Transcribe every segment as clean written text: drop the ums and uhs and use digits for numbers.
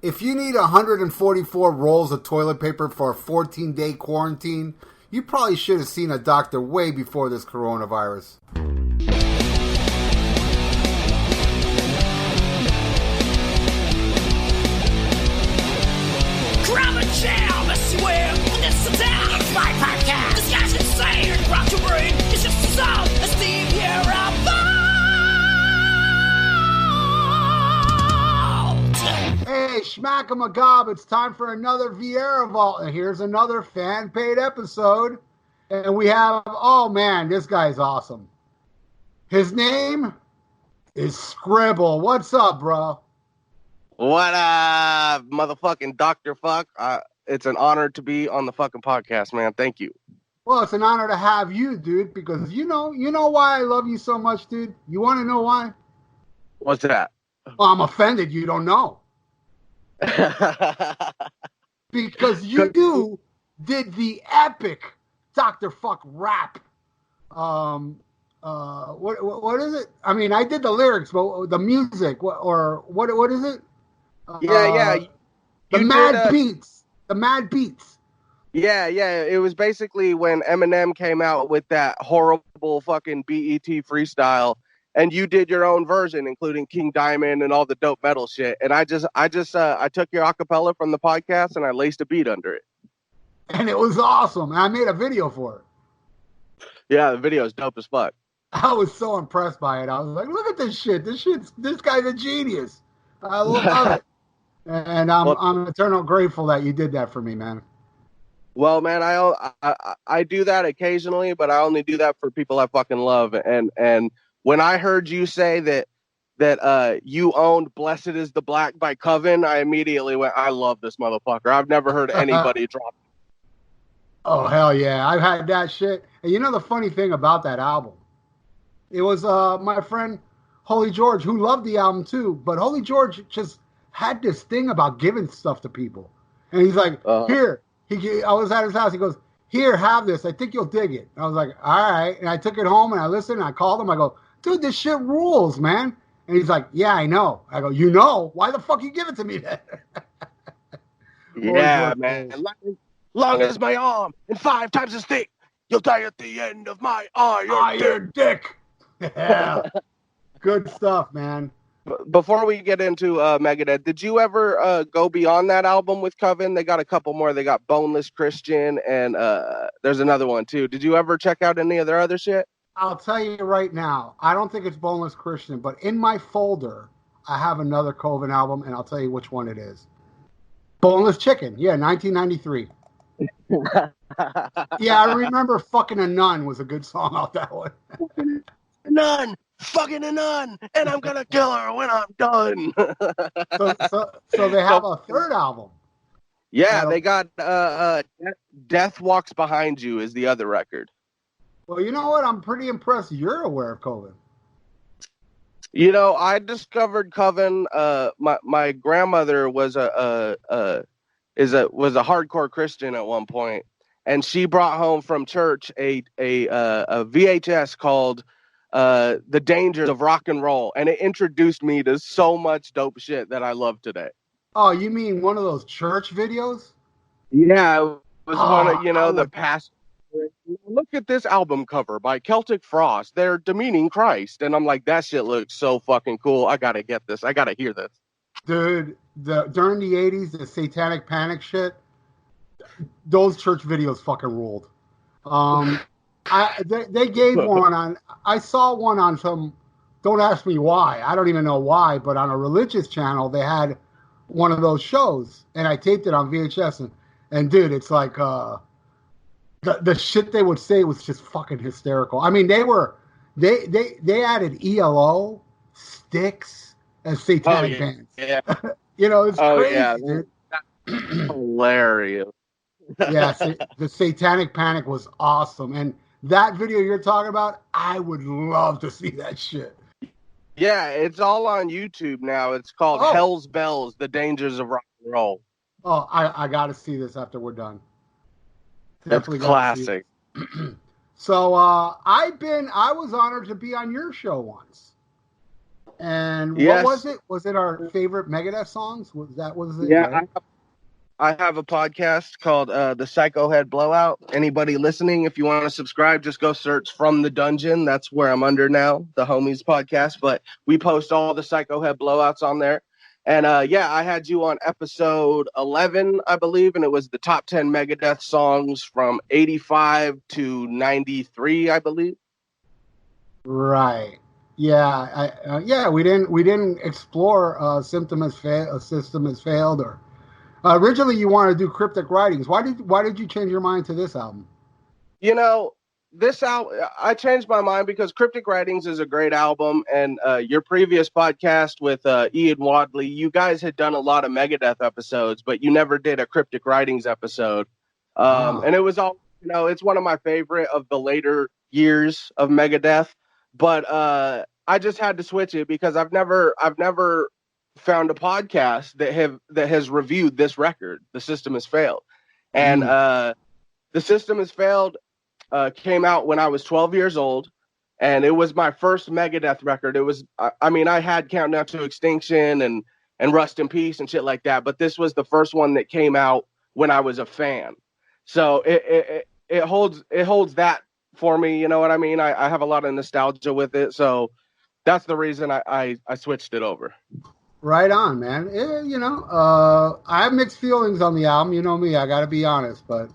If you need 144 rolls of toilet paper for a 14-day quarantine, you probably should have seen a doctor way before this coronavirus. Grab a chair, let's see where this is down. It's my podcast. This guy's insane. Rock your brain. It's just a sound. A Steve here out. Hey, schmack-a-magob, it's time for another Vieira Vault, and here's another fan-paid episode. And we have, oh man, this guy's awesome. His name is Scribble. What's up, bro? What up, motherfucking Dr. Fuck? It's an honor to be on the fucking podcast, man. Thank you. Well, it's an honor to have you, dude, because you know why I love you so much, dude? You want to know why? What's that? Well, I'm offended you don't know. Because you did the epic Dr. Fuck rap. What is it? I mean, I did the lyrics, but the music, what is it? Yeah. The Mad Beats. The Mad Beats. Yeah. It was basically when Eminem came out with that horrible fucking BET freestyle. And you did your own version, including King Diamond and all the dope metal shit. And I took your acapella from the podcast and I laced a beat under it. And it was awesome. I made a video for it. Yeah, the video is dope as fuck. I was so impressed by it. I was like, look at this shit. This guy's a genius. I love it. And I'm eternal grateful that you did that for me, man. Well, man, I do that occasionally, but I only do that for people I fucking love. And when I heard you say that you owned "Blessed Is the Black" by Coven, I immediately went, I love this motherfucker. I've never heard anybody drop it. Oh, hell yeah. I've had that shit. And you know the funny thing about that album? It was my friend Holy George, who loved the album too, but Holy George just had this thing about giving stuff to people. And he's like, here. I was at his house. He goes, here, have this. I think you'll dig it. And I was like, all right. And I took it home and I listened and I called him. I go, dude, this shit rules, man. And he's like, yeah, I know. I go, you know? Why the fuck you give it to me then? Yeah, man. Long as my arm and 5 times as thick, you'll die at the end of my iron dick. Yeah. Good stuff, man. Before we get into Megadeth, did you ever go beyond that album with Coven? They got a couple more. They got Boneless Christian, and there's another one, too. Did you ever check out any of their other shit? I'll tell you right now, I don't think it's Boneless Christian, but in my folder, I have another Coven album, and I'll tell you which one it is. Boneless Chicken. Yeah, 1993. Yeah, I remember Fucking a Nun was a good song off that one. Nun! Fucking a nun! And I'm gonna kill her when I'm done! So they have a third album. Yeah, they got Death Walks Behind You is the other record. Well, you know what? I'm pretty impressed you're aware of Coven. You know, I discovered Coven. My grandmother was a hardcore Christian at one point, and she brought home from church a VHS called "The Dangers of Rock and Roll," and it introduced me to so much dope shit that I love today. Oh, you mean one of those church videos? Yeah, it was one of the past. Look at this album cover by Celtic Frost. They're demeaning Christ. And I'm like, that shit looks so fucking cool. I got to get this. I got to hear this. Dude, during the 80s, the Satanic Panic shit, those church videos fucking ruled. They gave one on, I saw one on some, don't ask me why. I don't even know why, but on a religious channel, they had one of those shows. And I taped it on VHS. And dude, it's like, the shit they would say was just fucking hysterical. I mean, they added ELO, Styx, and Satanic bands. Yeah. It's crazy, dude. Hilarious. Yeah, the Satanic Panic was awesome. And that video you're talking about, I would love to see that shit. Yeah, it's all on YouTube now. It's called Hell's Bells, The Dangers of Rock and Roll. Oh, I got to see this after we're done. Definitely classic. So I was honored to be on your show once. And what Yes. was it? Was it our favorite Megadeth songs? Was it, Yeah, right? I have a podcast called the Psycho Head Blowout. Anybody listening, if you want to subscribe, just go search From the Dungeon. That's where I'm under now, the Homies podcast. But we post all the Psycho Head Blowouts on there. And yeah, I had you on episode 11, I believe, and it was the top 10 Megadeth songs from 85 to 93, I believe. Right. Yeah. Yeah. We didn't explore System Has Failed, or originally you wanted to do Cryptic Writings. Why did you change your mind to this album? You know, this album, I changed my mind because Cryptic Writings is a great album, and your previous podcast with Ian Wadley, you guys had done a lot of Megadeth episodes, but you never did a Cryptic Writings episode. Ah. And it was all, it's one of my favorite of the later years of Megadeth, but I just had to switch it because I've never found a podcast that has reviewed this record, The System Has Failed, and Mm. The System Has Failed came out when I was 12 years old, and it was my first Megadeth record. It was, I mean, I had Countdown to Extinction and Rust in Peace and shit like that, but this was the first one that came out when I was a fan. So it holds that for me. You know what I mean? I have a lot of nostalgia with it, so that's the reason I switched it over. Right on, man. I have mixed feelings on the album. You know me, I got to be honest, but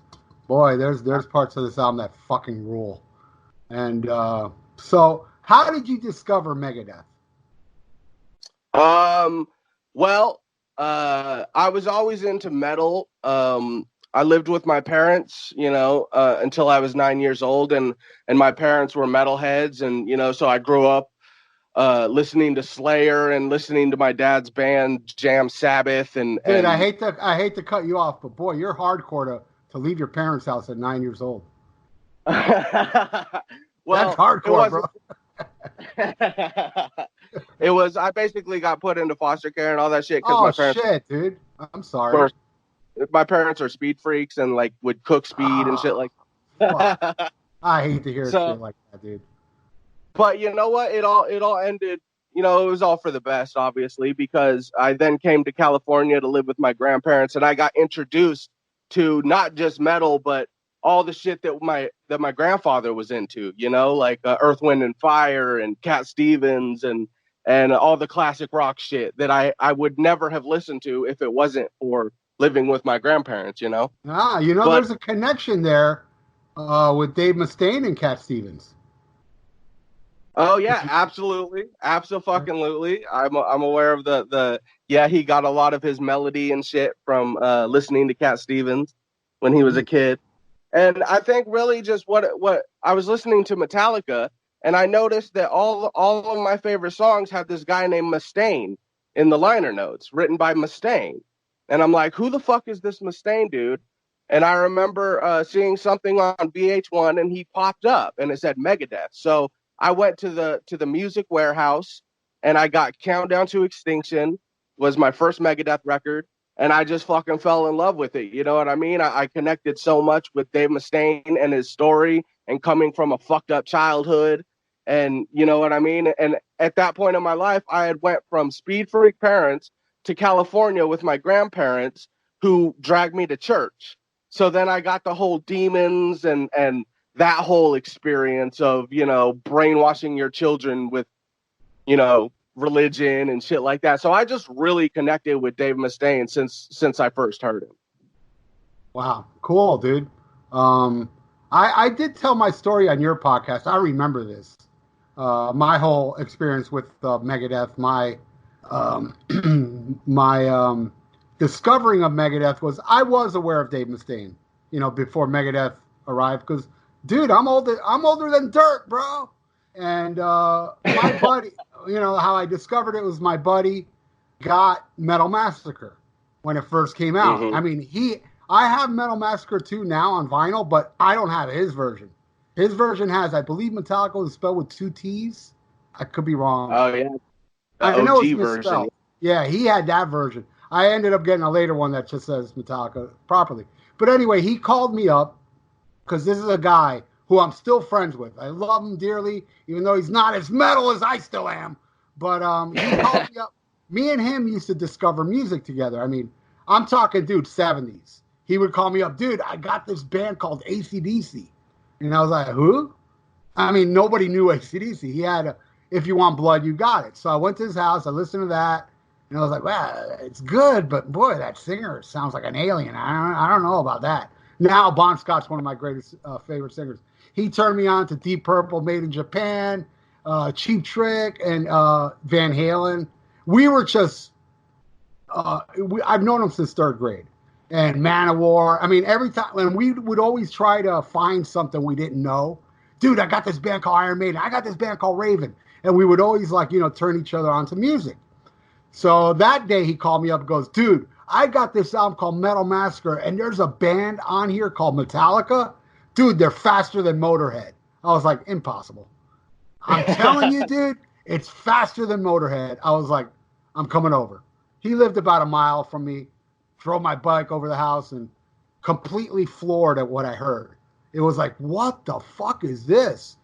boy, there's parts of this album that fucking rule. And so, how did you discover Megadeth? Well, I was always into metal. I lived with my parents, until I was 9 years old, and my parents were metalheads, and so I grew up listening to Slayer and listening to my dad's band Jam Sabbath, and Dude, I and hate to cut you off, but boy, you're hardcore to leave your parents' house at 9 years old. That's well, hardcore, bro. It was. I basically got put into foster care and all that shit because Oh shit, dude. I'm sorry. were my parents are speed freaks and like would cook speed and shit like Fuck. that. I hate to hear So, shit like that, dude. but you know what? It all ended. It was all for the best, obviously, because I then came to California to live with my grandparents, and I got introduced to not just metal, but all the shit that my grandfather was into. Like Earth, Wind, and Fire, and Cat Stevens, and all the classic rock shit that I would never have listened to if it wasn't for living with my grandparents. But There's a connection there with Dave Mustaine and Cat Stevens. oh yeah, absolutely, absolutely. I'm aware of the yeah. He got a lot of his melody and shit from listening to Cat Stevens when he was a kid, and I think really just what I was listening to Metallica, and I noticed that all of my favorite songs have this guy named Mustaine in the liner notes, written by Mustaine, and I'm like, who the fuck is this Mustaine dude? And I remember seeing something on VH1, and he popped up, and it said Megadeth. So I went to the Music Warehouse, and I got Countdown to Extinction, was my first Megadeth record, and I just fucking fell in love with it. You know what I mean? I connected so much with Dave Mustaine and his story, and coming from a fucked up childhood, and you know what I mean. And at that point in my life, I had went from speed freak parents to California with my grandparents, who dragged me to church. So then I got the whole demons and that whole experience of brainwashing your children with religion and shit like that. So I just really connected with Dave Mustaine since I first heard him. Wow, cool, dude. I did tell my story on your podcast. I remember this. My whole experience with Megadeth, um, my discovering of Megadeth was I was aware of Dave Mustaine, before Megadeth arrived. Because, dude, I'm older than dirt, bro. And my buddy, how I discovered it was my buddy got Metal Massacre when it first came out. Mm-hmm. I mean, I have Metal Massacre 2 now on vinyl, but I don't have his version. His version has, I believe, Metallica is spelled with 2 T's. I could be wrong. Oh yeah, the I know OG it's version. misspelled. Yeah, he had that version. I ended up getting a later one that just says Metallica properly. But anyway, he called me up because this is a guy who I'm still friends with. I love him dearly, even though he's not as metal as I still am. But he called me up. Me and him used to discover music together. I mean, I'm talking, dude, 70s. He would call me up, dude, I got this band called AC/DC. And I was like, who? I mean, nobody knew AC/DC. He had If You Want Blood, You Got It. So I went to his house, I listened to that, and I was like, well, it's good, but boy, that singer sounds like an alien. I don't know about that. Now, Bon Scott's one of my greatest favorite singers. He turned me on to Deep Purple, Made in Japan, Cheap Trick, and Van Halen. We were just, I've known him since third grade. And Manowar. I mean, every time, and we would always try to find something we didn't know. Dude, I got this band called Iron Maiden. I got this band called Raven. And we would always, like, turn each other on to music. So that day he called me up and goes, dude, I got this album called Metal Massacre, and there's a band on here called Metallica. Dude, they're faster than Motorhead. I was like, impossible. I'm telling you, dude, it's faster than Motorhead. I was like, I'm coming over. He lived about a mile from me. Drove my bike over the house and completely floored at what I heard. It was like, what the fuck is this?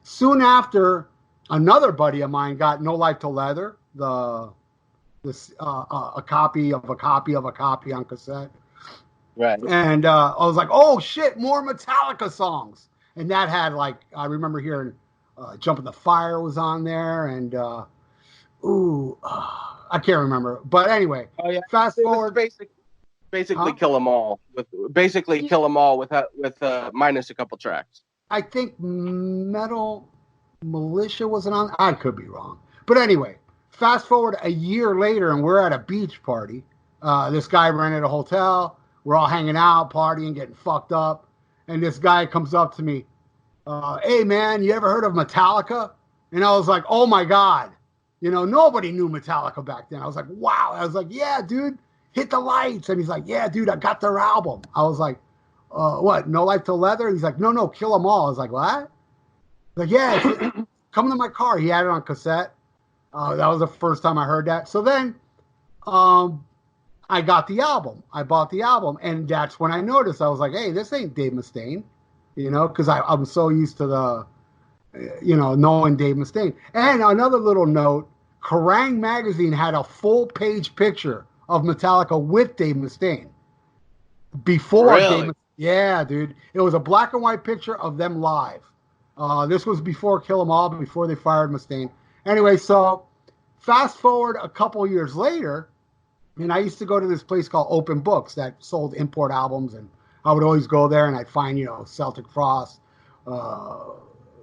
Soon after, another buddy of mine got No Life Till Leather, a copy of a copy of a copy on cassette. Right. And I was like, oh shit, more Metallica songs. And that had, like, I remember hearing Jump in the Fire was on there, and I can't remember. But anyway, fast forward. Basically kill them all with minus a couple tracks. I think Metal Militia wasn't on. I could be wrong, but anyway, fast forward a year later, and we're at a beach party. This guy rented a hotel. We're all hanging out, partying, getting fucked up, and this guy comes up to me. Hey man, you ever heard of Metallica? And I was like, oh my god, nobody knew Metallica back then. I was like, wow. I was like, yeah, dude. Hit the Lights. And he's like, yeah, dude, I got their album. I was like, what, No Life Till Leather? He's like, no, Kill 'Em All. I was like, what? Like, yeah, come to my car. He had it on cassette. That was the first time I heard that. So then I got the album. I bought the album. And that's when I noticed. I was like, hey, this ain't Dave Mustaine. Because I'm so used to knowing Dave Mustaine. And another little note, Kerrang! Magazine had a full-page picture of Metallica with Dave Mustaine. Before really? Yeah, dude. It was a black and white picture of them live. This was before Kill 'Em All, before they fired Mustaine. Anyway, so fast forward a couple years later, and I used to go to this place called Open Books that sold import albums, and I would always go there and I'd find, Celtic Frost,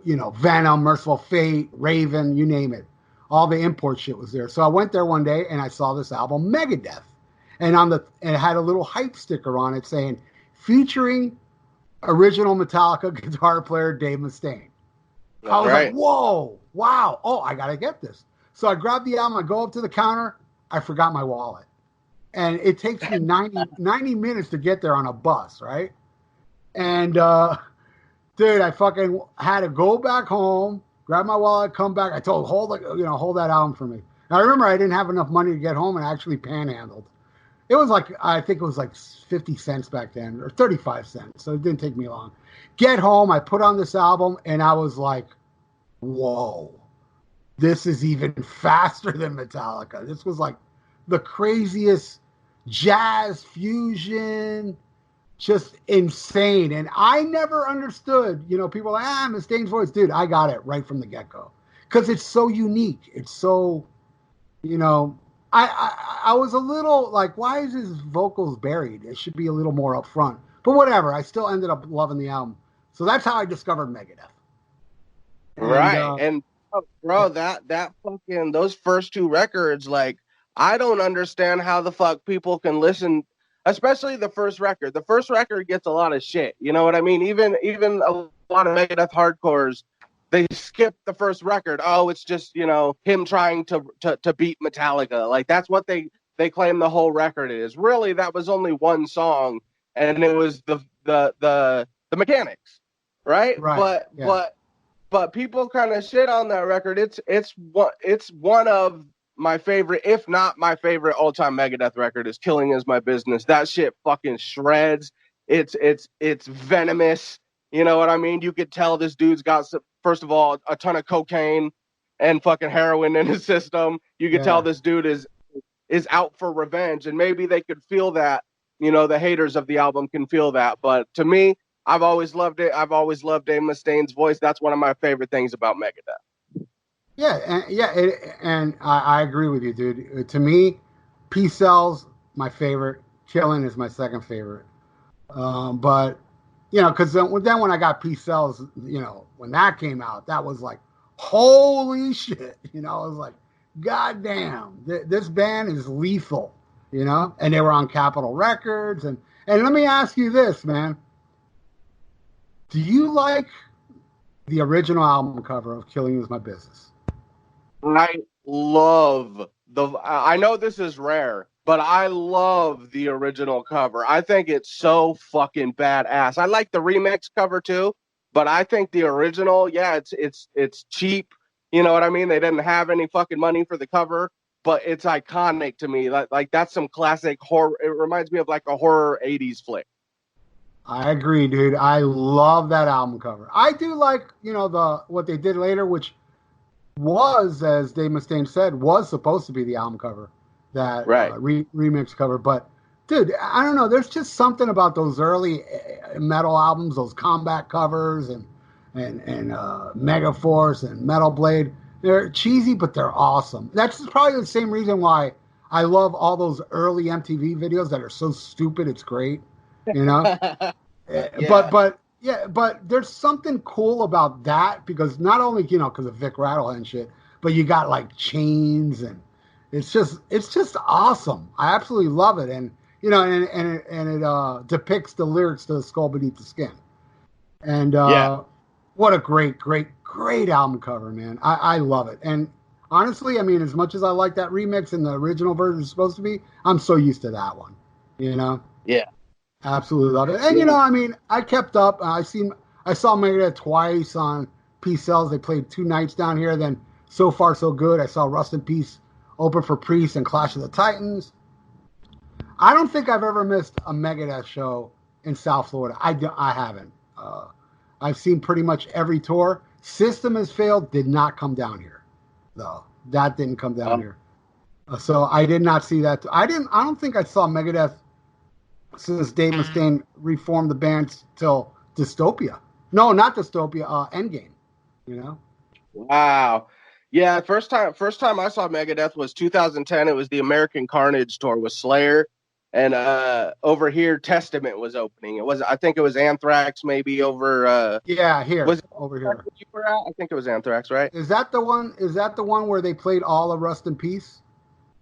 Venom, Merciful Fate, Raven, you name it. All the import shit was there. So I went there one day and I saw this album, Megadeth. And it had a little hype sticker on it saying, featuring original Metallica guitar player Dave Mustaine. I was like, whoa, wow. Oh, I got to get this. So I grabbed the album. I go up to the counter. I forgot my wallet. And it takes me 90 minutes to get there on a bus, right? And, dude, I fucking had to go back home, grab my wallet, come back. I told, hold that album for me. And I remember I didn't have enough money to get home and I actually panhandled. It was like, I think it was like 50 cents back then, or 35 cents. So it didn't take me long. Get home, I put on this album, and I was like, whoa, this is even faster than Metallica. This was like the craziest jazz fusion, just insane. And I never understood, people are like, Mustaine's voice. Dude, I got it right from the get-go. Because it's so unique. It's so, I was a little like, why is his vocals buried? It should be a little more up front. But whatever, I still ended up loving the album. So that's how I discovered Megadeth. And bro, that fucking, those first two records, like, I don't understand how the fuck people can listen, especially the first record. The first record gets a lot of shit. You know what I mean? Even a lot of Megadeth hardcores, they skip the first record. Oh, it's just, him trying to beat Metallica. Like, that's what they claim the whole record is. Really, that was only one song, and it was the Mechanics, right? But people kind of shit on that record. It's one of my favorite, if not my favorite all-time Megadeth record, is Killing Is My Business. That shit fucking shreds. It's venomous. You know what I mean? You could tell this dude's got, first of all, a ton of cocaine, and fucking heroin in his system. You could tell Yeah. this dude is out for revenge, and maybe they could feel that. The haters of the album can feel that. But to me, I've always loved it. I've always loved Dave Mustaine's voice. That's one of my favorite things about Megadeth. And I agree with you, dude. To me, Peace Cells my favorite. Chillin' is my second favorite. But because then when I got Peace Cells, when that came out, that was like, holy shit. I was like, God damn, this band is lethal. And they were on Capitol Records. And let me ask you this, man. Do you like the original album cover of Killing Is My Business? I love I know this is rare, but I love the original cover. I think it's so fucking badass. I like the remix cover too, but I think the original, yeah, it's cheap. You know what I mean? They didn't have any fucking money for the cover, but it's iconic to me. Like that's some classic horror. It reminds me of like a horror 80s flick. I agree, dude. I love that album cover. I do like, what they did later, which was, as Dave Mustaine said, was supposed to be the album cover, that Right. remix cover. But, dude, I don't know. There's just something about those early metal albums, those combat covers and Megaforce and Metal Blade. They're cheesy, but they're awesome. That's probably the same reason why I love all those early MTV videos that are so stupid. It's great, Yeah. But there's something cool about that, because not only because of Vic Rattlehead and shit, but you got like chains, and it's just awesome. I absolutely love it, and it depicts the lyrics to "The Skull Beneath the Skin," and what a great album cover, man. I love it, and honestly, I mean, as much as I like that remix and the original version is supposed to be, I'm so used to that one, Yeah. Absolutely love it. And I mean, I kept up. I saw Megadeth twice on Peace Cells. They played 2 nights down here. Then So Far So Good, I saw Rust in Peace open for Priest and Clash of the Titans. I don't think I've ever missed a Megadeth show in South Florida. I haven't. I've seen pretty much every tour. Sytsem Has Failed did not come down here, though. That didn't come down here. So I did not see that. I don't think I saw Megadeth since Dave Mustaine reformed the band till Dystopia. No, not Dystopia. Endgame. Wow. Yeah, first time I saw Megadeth was 2010. It was the American Carnage tour with Slayer, and over here Testament was opening. I think it was Anthrax maybe over. Here was over here. You were at? I think it was Anthrax, right? Is that the one? Is that the one where they played all of Rust in Peace?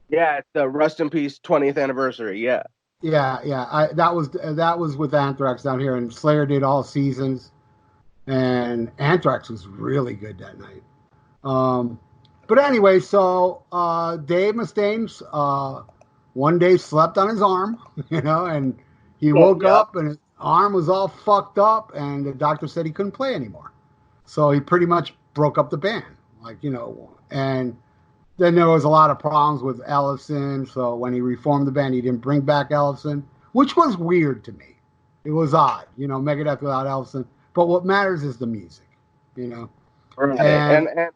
Yeah, it's the Rust in Peace 20th anniversary. Yeah. Yeah. That was with Anthrax down here, and Slayer did all seasons, and Anthrax was really good that night. But anyway, so Dave Mustaine one day slept on his arm, and he woke up and his arm was all fucked up, and the doctor said he couldn't play anymore. So he pretty much broke up the band, and then there was a lot of problems with Ellefson. So when he reformed the band, he didn't bring back Ellefson, which was weird to me. It was odd, Megadeth without Ellefson. But what matters is the music, Right. And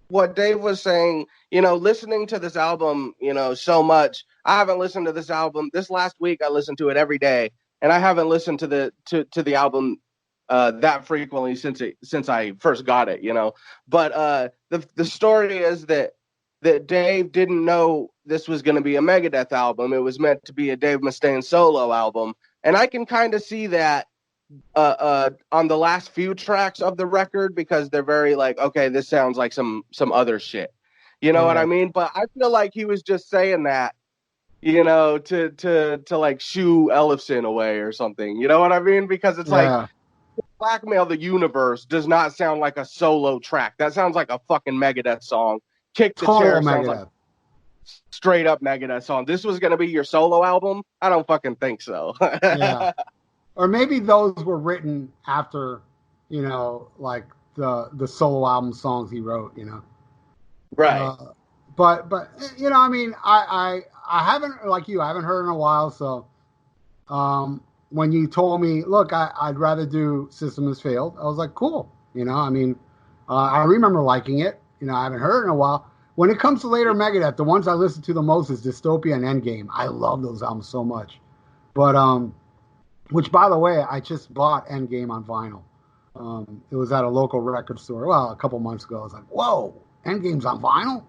what Dave was saying, listening to this album, so much. I haven't listened to this album. This last week, I listened to it every day, and I haven't listened to the album that frequently since I first got it, But the story is that Dave didn't know this was going to be a Megadeth album. It was meant to be a Dave Mustaine solo album, and I can kind of see that on the last few tracks of the record, because they're very like, okay, this sounds like some other shit. You know what I mean? But I feel like he was just saying that, to like shoo Ellefson away or something. You know what I mean? Because it's like Blackmail the Universe does not sound like a solo track. That sounds like a fucking Megadeth song. Kick the Chair sounds like straight up Megadeth song. This was going to be your solo album? I don't fucking think so. Yeah. Or maybe those were written after, like the solo album songs he wrote, Right. But I mean, I haven't, like you, I haven't heard in a while. So when you told me, look, I'd rather do Sytsem Has Failed, I was like, cool. I mean, I remember liking it, I haven't heard in a while. When it comes to later Megadeth, the ones I listen to the most is Dystopia and Endgame. I love those albums so much. But which by the way, I just bought Endgame on vinyl. It was at a local record store. Well, a couple months ago. I was like, whoa, Endgame's on vinyl.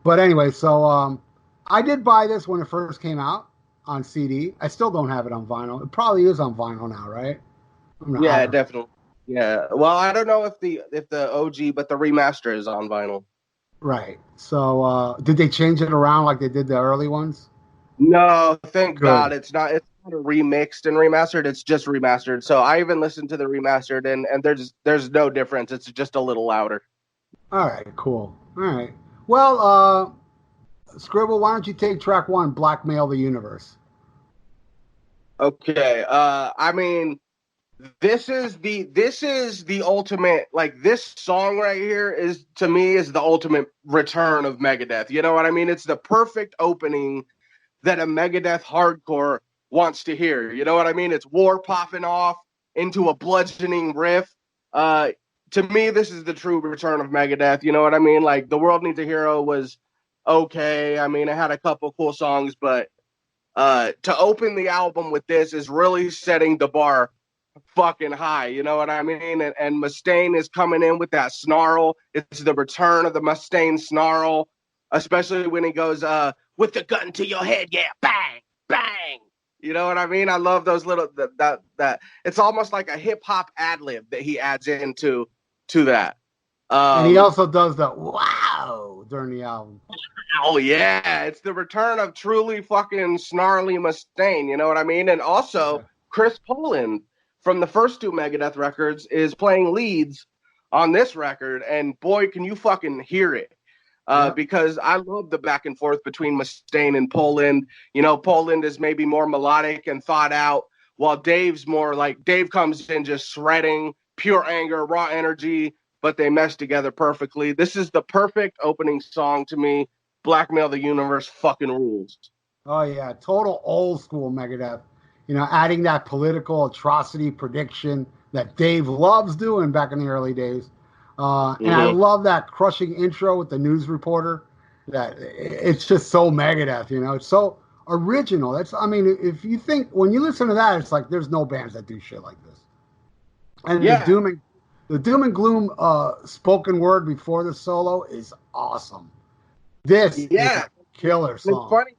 But anyway, so I did buy this when it first came out on CD. I still don't have it on vinyl. It probably is on vinyl now, right? Yeah, definitely. Yeah. Well, I don't know if the OG, but the remaster is on vinyl. Right. So did they change it around like they did the early ones? No, thank Good. God. It's not remixed and remastered. It's just remastered. So I even listened to the remastered, and there's no difference. It's just a little louder. All right, cool. All right. Well, Scribble, why don't you take track one, Blackmail the Universe? Okay. I mean, this is the ultimate, like, this song right here is, to me, is the ultimate return of Megadeth. You know what I mean? It's the perfect opening that a Megadeth hardcore wants to hear. You know what I mean? It's war popping off into a bludgeoning riff. To me, this is the true return of Megadeth. You know what I mean? Like, The World Needs a Hero was okay. I mean, it had a couple cool songs, but to open the album with this is really setting the bar fucking high. You know what I mean? And Mustaine is coming in with that snarl. It's the return of the Mustaine snarl, especially when he goes, with the gun to your head, yeah, bang, bang. You know what I mean? I love those little that it's almost like a hip hop ad lib that he adds into that. And he also does the wow during the album. Oh yeah, it's the return of truly fucking snarly Mustaine. You know what I mean? And also Chris Poland from the first two Megadeth records is playing leads on this record, and boy, can you fucking hear it. Because I love the back and forth between Mustaine and Poland. You know, Poland is maybe more melodic and thought out, while Dave's more like, Dave comes in just shredding, pure anger, raw energy, but they mesh together perfectly. This is the perfect opening song to me. Blackmail the Universe fucking rules. Oh yeah, total old school Megadeth. Adding that political atrocity prediction that Dave loves doing back in the early days. And I love that crushing intro with the news reporter. That it's just so Megadeth, It's so original. If you think, when you listen to that, it's like there's no bands that do shit like this. And the doom and gloom spoken word before the solo is awesome. This is a killer song. It's funny.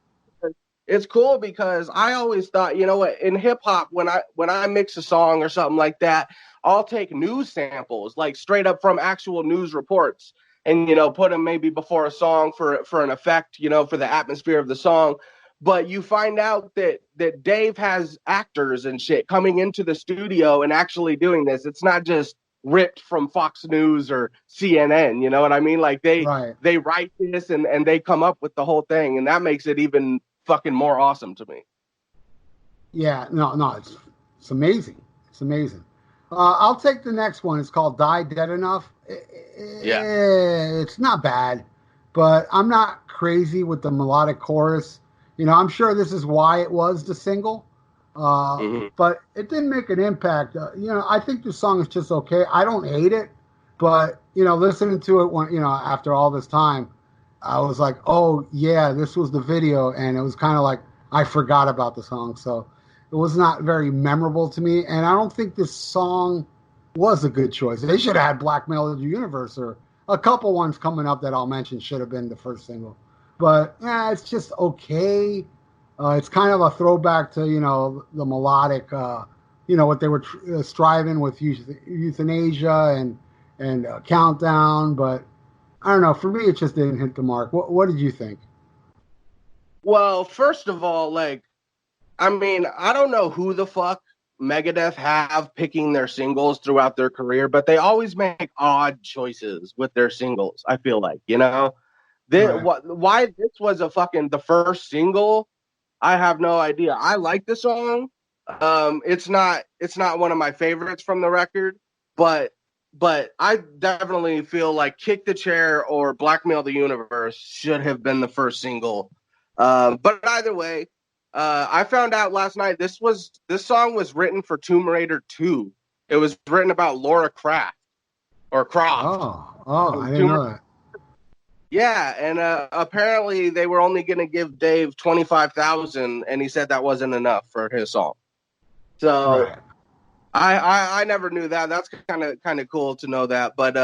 It's cool because I always thought, you know what, in hip hop, when I mix a song or something like that, I'll take news samples, like straight up from actual news reports, and put them maybe before a song for an effect, for the atmosphere of the song. But you find out that Dave has actors and shit coming into the studio and actually doing this. It's not just ripped from Fox News or CNN, you know what I mean? Like they write this and they come up with the whole thing, and that makes it even fucking more awesome to me. Yeah, no, it's amazing. It's amazing. I'll take the next one. It's called Die Dead Enough. It's not bad, but I'm not crazy with the melodic chorus. I'm sure this is why it was the single, but it didn't make an impact. I think the song is just okay. I don't hate it, but, listening to it when, after all this time, I was like, oh, yeah, this was the video. And it was kind of like I forgot about the song. So it was not very memorable to me. And I don't think this song was a good choice. They should have had Blackmail the Universe, or a couple ones coming up that I'll mention should have been the first single. But it's just okay. It's kind of a throwback to, the melodic, what they were striving with euthanasia and Countdown. But I don't know. For me, it just didn't hit the mark. What did you think? Well, first of all, I don't know who the fuck Megadeth have picking their singles throughout their career, but they always make odd choices with their singles, I feel like, why this was the first single, I have no idea. I like the song. It's not one of my favorites from the record, but I definitely feel like Kick the Chair or Blackmail the Universe should have been the first single. But either way, I found out last night this song was written for Tomb Raider 2. It was written about Laura Croft. Oh, I didn't know that. Yeah, and apparently they were only going to give Dave 25,000, and he said that wasn't enough for his song. So Right. I never knew that. That's kind of cool to know that. But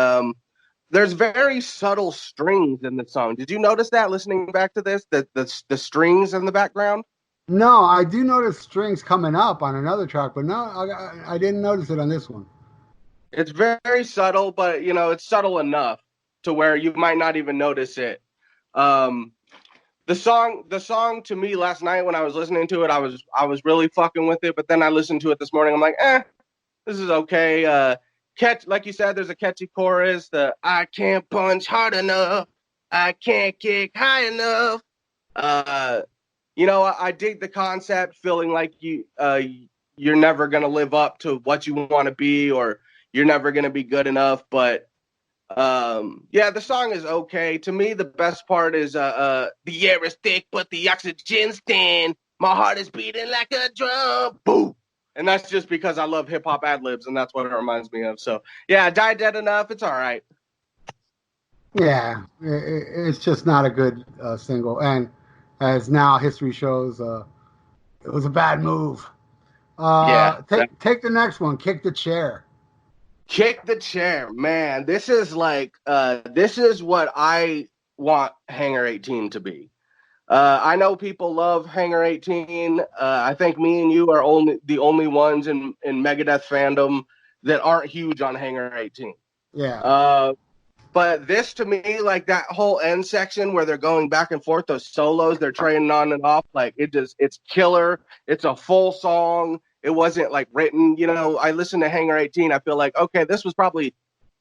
there's very subtle strings in the song. Did you notice that listening back to this? The strings in the background? No, I do notice strings coming up on another track, but no, I didn't notice it on this one. It's very subtle, but it's subtle enough to where you might not even notice it. Um, the song to me last night when I was listening to it, I was really fucking with it. But then I listened to it this morning. I'm like, this is okay. Like you said, there's a catchy chorus. The I can't punch hard enough, I can't kick high enough. Uh, I dig the concept, feeling like you're never gonna live up to what you want to be, or you're never gonna be good enough. But yeah, the song is okay. To me, the best part is the air is thick, but the oxygen's thin. My heart is beating like a drum. Boom. And that's just because I love hip hop ad libs, and that's what it reminds me of. So yeah, Die Dead Enough. It's all right. Yeah, it's just not a good single. And as now history shows, it was a bad move. Yeah. Take the next one. Kick the chair. Kick the chair, man. This is what I want Hangar 18 to be. I know people love Hangar 18. I think me and you are the only ones in Megadeth fandom that aren't huge on Hangar 18. Yeah. But this to me, like that whole end section where they're going back and forth, those solos, they're training on and off, like it's killer. It's a full song. It wasn't like written, I listened to Hangar 18. I feel like, okay, this was probably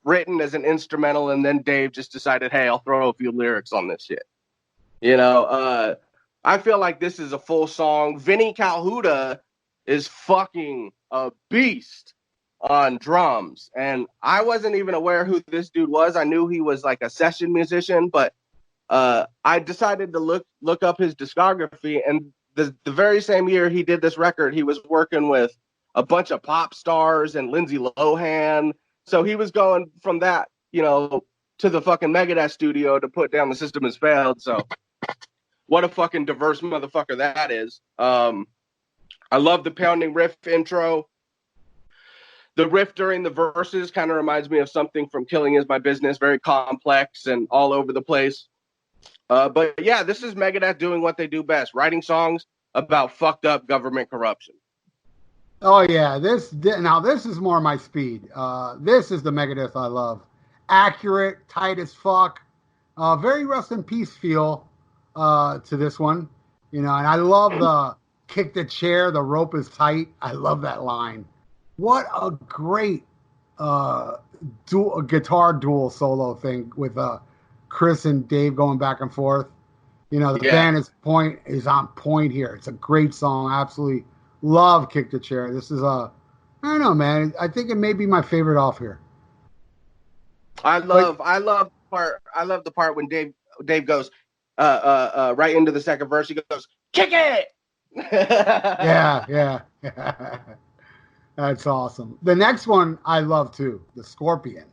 written as an instrumental, and then Dave just decided, hey, I'll throw a few lyrics on this shit. I feel like this is a full song. Vinny Calhuda is fucking a beast on drums, and I wasn't even aware who this dude was. I knew he was like a session musician, but I decided to look up his discography, and the very same year he did this record, he was working with a bunch of pop stars and Lindsay Lohan. So he was going from that, to the fucking Megadeth studio to put down The System Has Failed. So what a fucking diverse motherfucker that is. I love the pounding riff intro. The riff during the verses kind of reminds me of something from Killing Is My Business, very complex and all over the place. But yeah, this is Megadeth doing what they do best, writing songs about fucked up government corruption. Oh yeah, this is more my speed. This is the Megadeth I love. Accurate, tight as fuck. Very rest in peace feel to this one, and I love the kick the chair. The rope is tight. I love that line. What a great guitar dual solo thing with Chris and Dave going back and forth. The band is on point here. It's a great song. Absolutely love Kick the Chair. This is I don't know, man. I think it may be my favorite off here. I love the part when Dave goes right into the second verse. He goes, kick it. Yeah. That's awesome. The next one I love too, the Scorpion.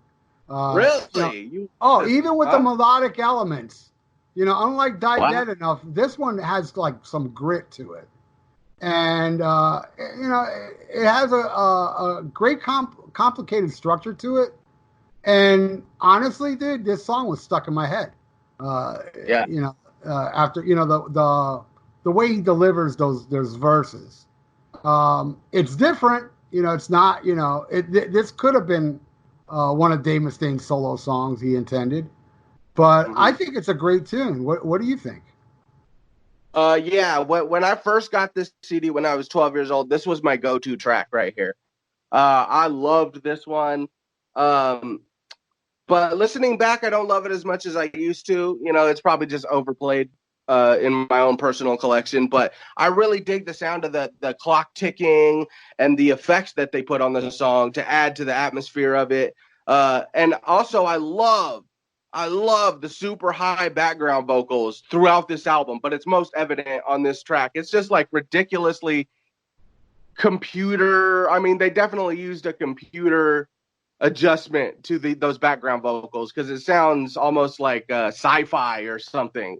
Really? Even with the melodic elements, unlike Die Dead Enough, this one has like some grit to it, and it has a great complicated structure to it. And honestly, dude, this song was stuck in my head. After the way he delivers those verses, it's different. It's not. This could have been one of Dave Mustaine's solo songs he intended, but I think it's a great tune. What do you think? Yeah. When I first got this CD when I was 12 years old, this was my go-to track right here. I loved this one. But listening back, I don't love it as much as I used to. It's probably just overplayed in my own personal collection. But I really dig the sound of the clock ticking and the effects that they put on the song to add to the atmosphere of it. And also, I love the super high background vocals throughout this album, but it's most evident on this track. It's just like ridiculously computer. I mean, they definitely used a computer adjustment to those background vocals, because it sounds almost like sci-fi or something.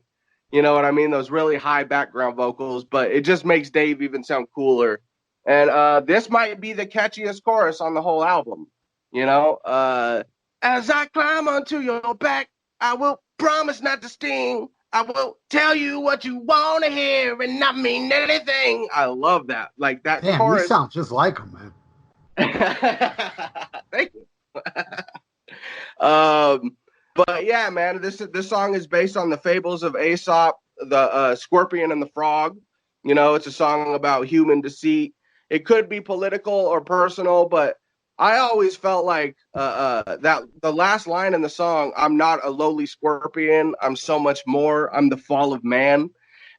You know what I mean? Those really high background vocals, but it just makes Dave even sound cooler. And this might be the catchiest chorus on the whole album. You know, as I climb onto your back, I will promise not to sting. I will tell you what you want to hear and not mean anything. I love that. Like that Damn, you chorus. sound just like him, man. Thank you. But yeah, man, this song is based on the fables of Aesop, the Scorpion and the Frog. You know, it's a song about human deceit. It could be political or personal, but I always felt like that the last line in the song, "I'm not a lowly scorpion. I'm so much more. I'm the fall of man,"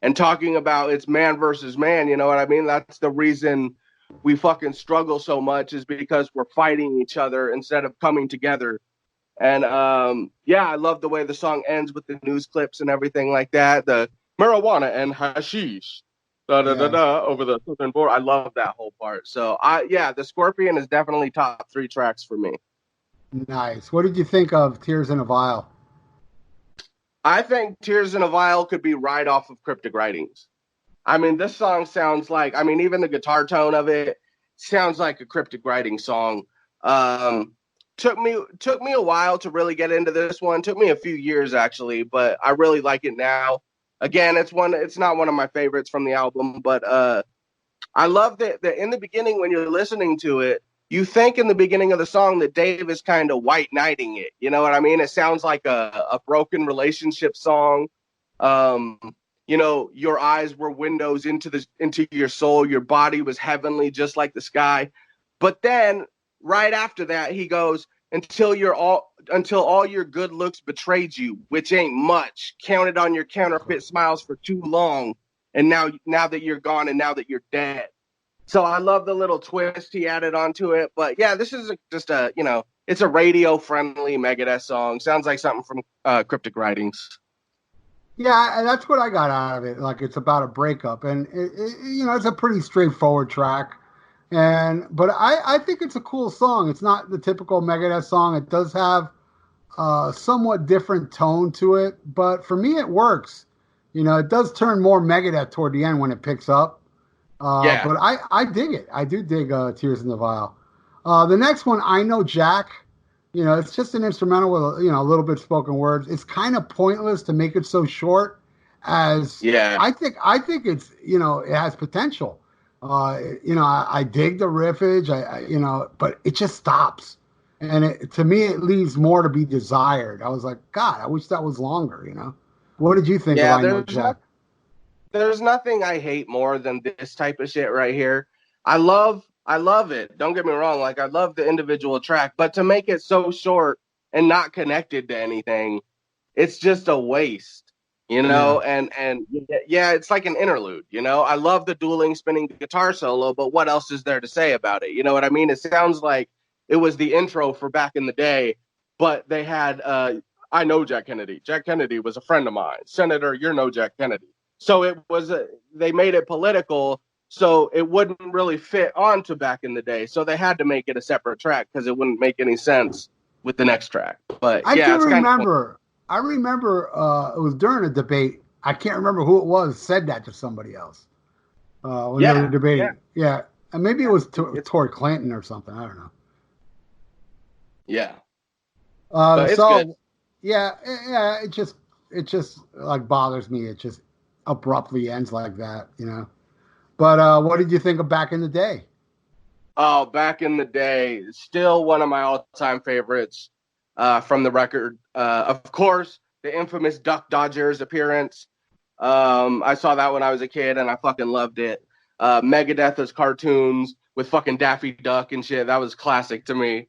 and talking about it's man versus man. You know what I mean? That's the reason we fucking struggle so much, is because we're fighting each other instead of coming together. And yeah, I love the way the song ends with the news clips and everything like that. The marijuana and hashish, da da da da, over the southern border. I love that whole part. So yeah, the Scorpion is definitely top 3 tracks for me. Nice. What did you think of Tears in a Vial? I think Tears in a Vial could be right off of Cryptic Writings. I mean, this song sounds like, I mean, even the guitar tone of it sounds like a Cryptic Writing song. Took me a while to really get into this one. Took me a few years actually, but I really like it now. Again, it's not one of my favorites from the album, but I love that in the beginning when you're listening to it, you think in the beginning of the song that Dave is kind of white knighting it. You know what I mean? It sounds like a broken relationship song. Um, you know, your eyes were windows into your soul. Your body was heavenly, just like the sky. But then right after that, he goes, until all your good looks betrayed you, which ain't much. Counted on your counterfeit smiles for too long, and now that you're gone and now that you're dead. So I love the little twist he added onto it. But yeah, this is just a, you know, it's a radio friendly Megadeth song. Sounds like something from Cryptic Writings. Yeah, and that's what I got out of it. Like, it's about a breakup, and you know, it's a pretty straightforward track. But I think it's a cool song. It's not the typical Megadeth song. It does have a somewhat different tone to it, but for me, it works. You know, it does turn more Megadeth toward the end when it picks up. Yeah. But I dig it. I do dig Tears in the Vial. The next one, I Know Jack. You know, it's just an instrumental with a little bit spoken words. It's kind of pointless to make it so short. Yeah. I think it's, it has potential. I dig the riffage. But it just stops, and to me it leaves more to be desired. I was like, God, I wish that was longer. What did you think of I Know Jack? There's nothing I hate more than this type of shit right here. I love it. Don't get me wrong. Like, I love the individual track, but to make it so short and not connected to anything, it's just a waste, Yeah. and yeah, it's like an interlude, I love the dueling spinning guitar solo, but what else is there to say about it? You know what I mean? It sounds like it was the intro for back in the day, but they had, I know Jack Kennedy. Jack Kennedy was a friend of mine. Senator, you're no Jack Kennedy. So they made it political, so it wouldn't really fit onto back in the day. So they had to make it a separate track because it wouldn't make any sense with the next track. But yeah, it's kind of. I remember it was during a debate. I can't remember who it was said that to somebody else when they were debating. Yeah. And maybe it was toward Clinton or something. I don't know. Yeah. But it's good. Yeah. It just like bothers me. It just abruptly ends like that, But what did you think of Back in the Day? Oh, Back in the Day, still one of my all-time favorites from the record. Of course, the infamous Duck Dodgers appearance. I saw that when I was a kid, and I fucking loved it. Megadeth as cartoons with fucking Daffy Duck and shit. That was classic to me.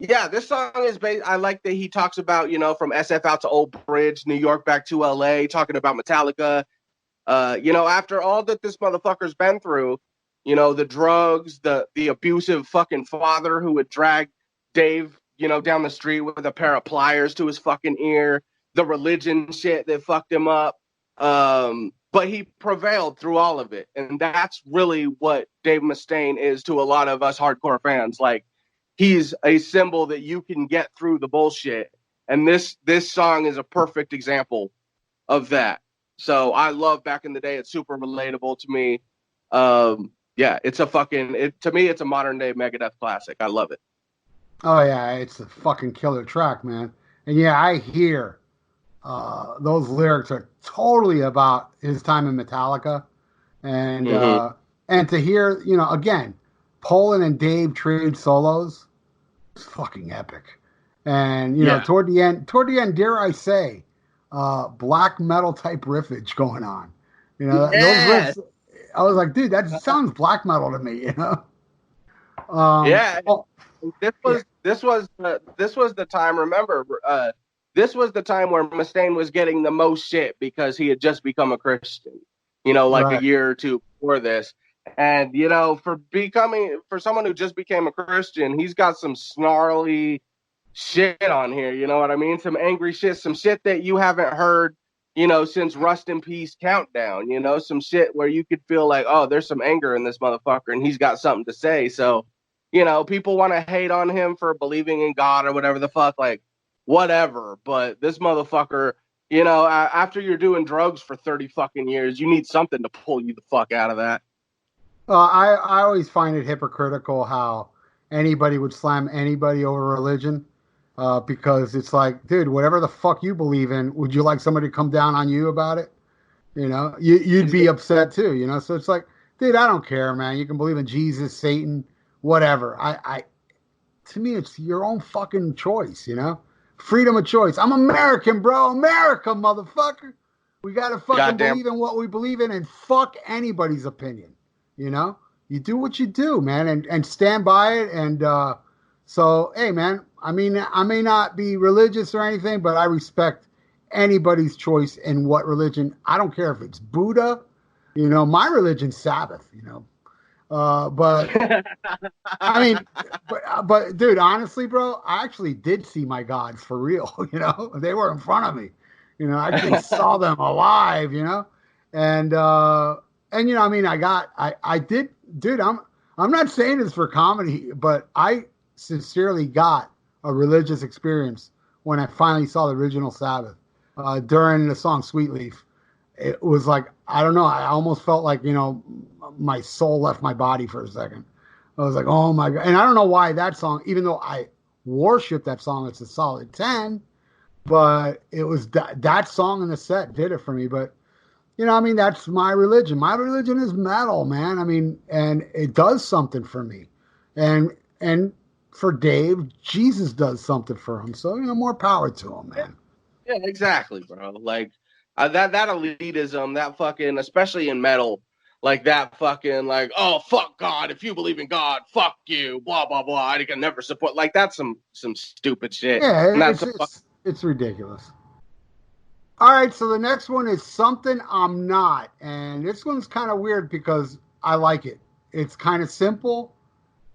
Yeah, this song is based. I like that he talks about, from SF out to Old Bridge, New York back to LA, talking about Metallica. After all that this motherfucker's been through, the drugs, the abusive fucking father who would drag Dave, down the street with a pair of pliers to his fucking ear, the religion shit that fucked him up, but he prevailed through all of it. And that's really what Dave Mustaine is to a lot of us hardcore fans. Like, he's a symbol that you can get through the bullshit. And this song is a perfect example of that. So I love Back in the Day. It's super relatable to me. Yeah, it's a fucking, to me, it's a modern day Megadeth classic. I love it. Oh yeah, it's a fucking killer track, man. And yeah, I hear those lyrics are totally about his time in Metallica, and Mm-hmm. and to hear, again, Poland and Dave trade solos, it's fucking epic. And Yeah. toward the end, dare I say, black metal type riffage going on. Those Yes. riffs. I was like, dude, that sounds black metal to me. Yeah. Oh, This yeah, was the time. Remember, this was the time where Mustaine was getting the most shit because he had just become a Christian. Like a right. year or two before this. And for someone who just became a Christian, he's got some snarly shit on here. You know what I mean? Some angry shit, some shit that you haven't heard, since Rust in Peace Countdown. Some shit where you could feel like, oh, there's some anger in this motherfucker, and he's got something to say. So, people want to hate on him for believing in God or whatever the fuck, like, whatever. But this motherfucker, after you're doing drugs for 30 fucking years, you need something to pull you the fuck out of that. I always find it hypocritical how anybody would slam anybody over religion, because it's like, dude, whatever the fuck you believe in, would you like somebody to come down on you about it? You'd be upset too. So it's like, dude, I don't care, man. You can believe in Jesus, Satan, whatever. To me, it's your own fucking choice. Freedom of choice. I'm American, bro. America, motherfucker. We gotta fucking Goddamn. believe in what we believe in and fuck anybody's opinion. You do what you do, man, and stand by it. And so, hey, man, I mean, I may not be religious or anything, but I respect anybody's choice in what religion. I don't care if it's Buddha. My religion's Sabbath. But I mean, but dude, honestly, bro, I actually did see my gods for real. They were in front of me. I actually saw them alive. And I mean, I did, dude. I'm not saying this for comedy, but I sincerely got a religious experience when I finally saw the original Sabbath during the song "Sweet Leaf." It was like, I don't know. I almost felt like my soul left my body for a second. I was like, oh my god! And I don't know why that song, even though I worship that song, it's a solid 10. But it was that song in the set did it for me. But I mean, that's my religion. My religion is metal, man. I mean, and it does something for me. And for Dave, Jesus does something for him. So, more power to him, man. Yeah, exactly, bro. Like, that elitism, that fucking, especially in metal, like that fucking, like, oh, fuck God, if you believe in God, fuck you, blah blah blah. I can never support, like, that's some stupid shit, and Yeah, that's it's a fuck. it's ridiculous. All right, so the next one is Something I'm Not. And this one's kind of weird because I like it. It's kind of simple,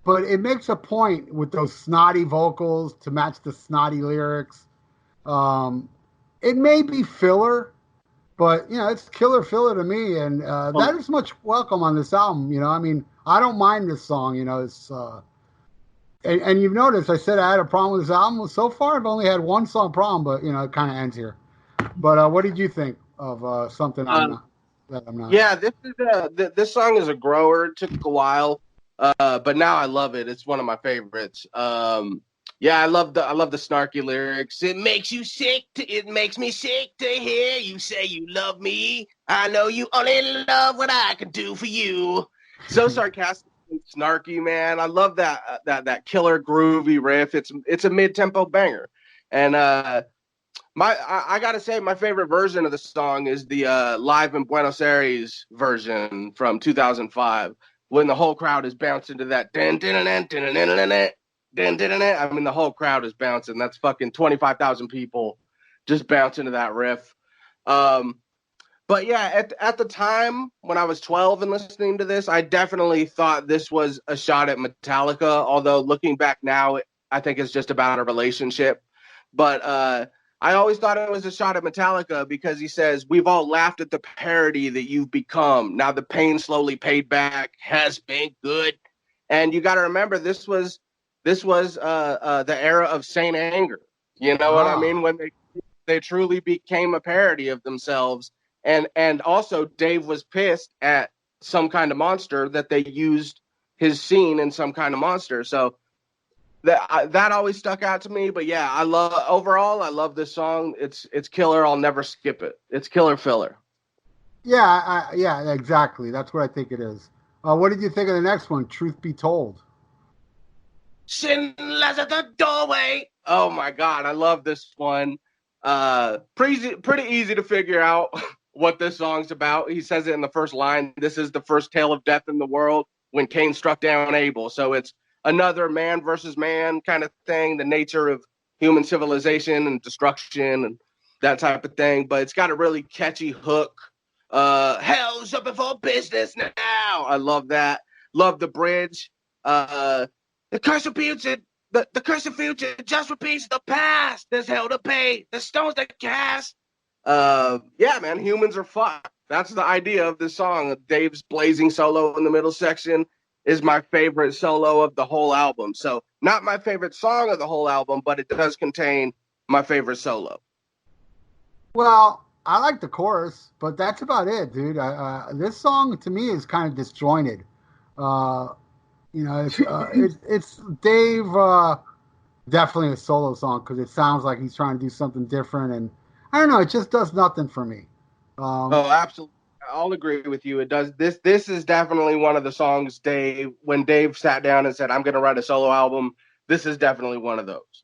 but it makes a point with those snotty vocals to match the snotty lyrics. Um, it may be filler, but it's killer filler to me, and that is much welcome on this album. I mean, I don't mind this song. It's and you've noticed I said I had a problem with this album. Well, so far, I've only had one song problem, but it kind of ends here. But what did you think of Something I'm Um, Not? That I'm not. yeah, this song is a grower. It took a while, but now I love it. It's one of my favorites. Yeah, I love the snarky lyrics. It makes me sick to hear you say you love me. I know you only love what I can do for you. So sarcastic and snarky, man. I love that killer groovy riff. It's a mid tempo banger, and I gotta say my favorite version of the song is the live in Buenos Aires version from 2005 when the whole crowd is bouncing to that. I mean, the whole crowd is bouncing. That's fucking 25,000 people just bouncing to that riff. Um, but yeah, at the time when I was 12 and listening to this, I definitely thought this was a shot at Metallica. Although looking back now, I think it's just about a relationship. But I always thought it was a shot at Metallica because he says, "We've all laughed at the parody that you've become. Now the pain slowly paid back has been good." And you got to remember, this was the era of Saint Anger. You know what I Ah, mean? When they truly became a parody of themselves. And also Dave was pissed at Some Kind of Monster that they used his scene in Some Kind of Monster. So that always stuck out to me. But yeah, I love this song. It's killer. I'll never skip it. It's killer filler. yeah, yeah, exactly. That's what I think it is. What did you think of the next one? Truth Be Told. Sin lies at the doorway. Oh my god, I love this one. Pretty easy to figure out what this song's about. He says it in the first line. This is the first tale of death in the world when Cain struck down Abel. So it's another man versus man kind of thing, the nature of human civilization and destruction and that type of thing. But it's got a really catchy hook. Hell's open for business now. I love that. Love the bridge. Uh, the curse of future, the curse of future just repeats the past. There's hell to pay. The stones that cast. Yeah, man, humans are fucked. That's the idea of this song. Dave's blazing solo in the middle section is my favorite solo of the whole album. So not my favorite song of the whole album, but it does contain my favorite solo. Well, I like the chorus, but that's about it, dude. This song to me is kind of disjointed. Uh, it's Dave. Definitely a solo song because it sounds like he's trying to do something different, and I don't know. It just does nothing for me. Um, Oh, absolutely. I'll agree with you. It does this. This is definitely one of the songs when Dave sat down and said, "I'm going to write a solo album." This is definitely one of those.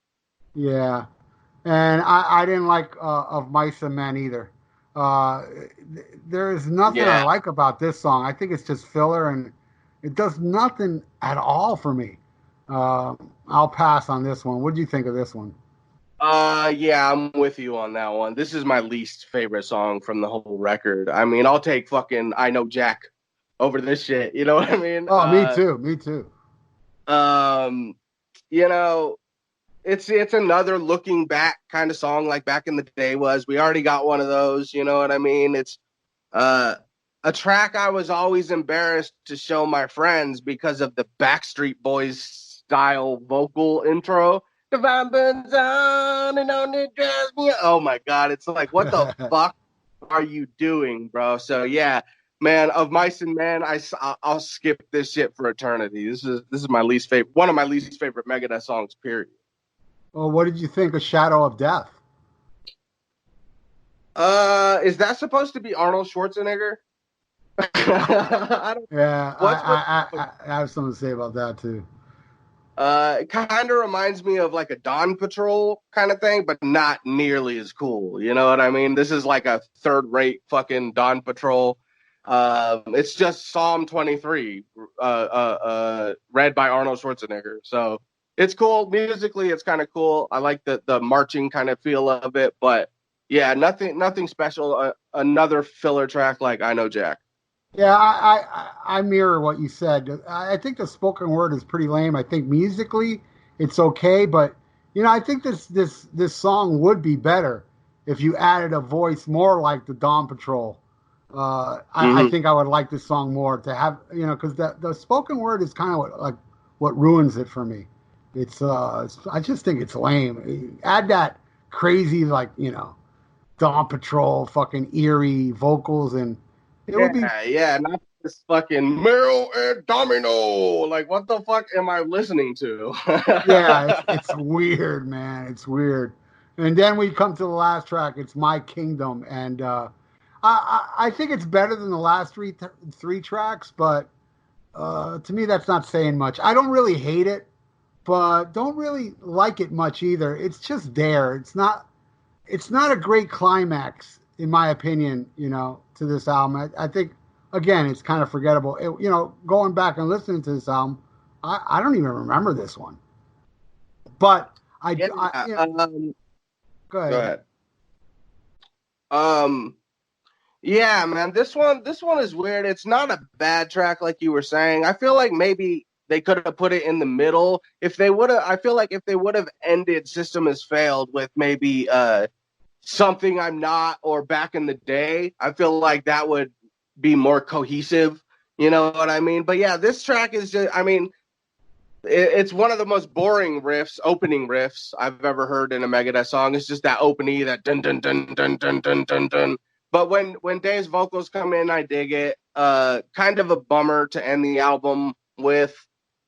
yeah, and I didn't like of Mice and Men either. Uh, there is nothing I Yeah. like about this song. I think it's just filler, and it does nothing at all for me. I'll pass on this one. What do you think of this one? Yeah, I'm with you on that one. This is my least favorite song from the whole record. I mean, I'll take fucking I Know Jack over this shit. You know what I mean? Oh, me too. Me too. Um, you know, it's another looking back kind of song like back in the day was. We already got one of those, you know what I mean? It's uh a track I was always embarrassed to show my friends because of the Backstreet Boys style vocal intro. The vine burns on and on it drives me. Oh my god, it's like what the fuck are you doing, bro? So yeah, man, of Mice and Men, I'll skip this shit for eternity. This is my least favorite, one of my least favorite Megadeth songs. Period. Well, what did you think of Shadow of Death? Is that supposed to be Arnold Schwarzenegger? I don't. Yeah, What's with I have something to say about that too. It kind of reminds me of like a Dawn Patrol kind of thing, but not nearly as cool. You know what I mean? This is like a third-rate fucking Dawn Patrol. It's just Psalm 23, read by Arnold Schwarzenegger. So it's cool musically. It's kind of cool. I like the marching kind of feel of it, but yeah, nothing special. Another filler track like I Know Jack. Yeah, I mirror what you said. I think the spoken word is pretty lame. I think musically it's okay, but I think this song would be better if you added a voice more like the Dawn Patrol. I Mm-hmm. think I would like this song more to have, because the spoken word is kind of what ruins it for me. I just think it's lame. Add that crazy Dawn Patrol fucking eerie vocals and it would be. Yeah, not this fucking Meryl and Domino. Like, what the fuck am I listening to? Yeah, it's weird, man. It's weird. And then we come to the last track. It's My Kingdom, and I think it's better than the last three tracks, but to me that's not saying much. I don't really hate it, but don't really like it much either. It's just there. It's not a great climax, in my opinion. To this album, I think again it's kind of forgettable. Going back and listening to this album, I don't even remember this one. But Yeah, go go ahead. ahead. Um, yeah, man, this one is weird. It's not a bad track like you were saying. I feel like maybe they could have put it in the middle. If they would have, I feel like if they would have ended System Has Failed with maybe Something I'm Not or Back in the Day. I feel like that would be more cohesive. You know what I mean? But yeah, this track is just, I mean, it's one of the most boring opening riffs I've ever heard in a Megadeth song. It's just that opening, that dun dun dun dun dun dun dun dun. But when Dave's vocals come in, I dig it. Kind of a bummer to end the album with.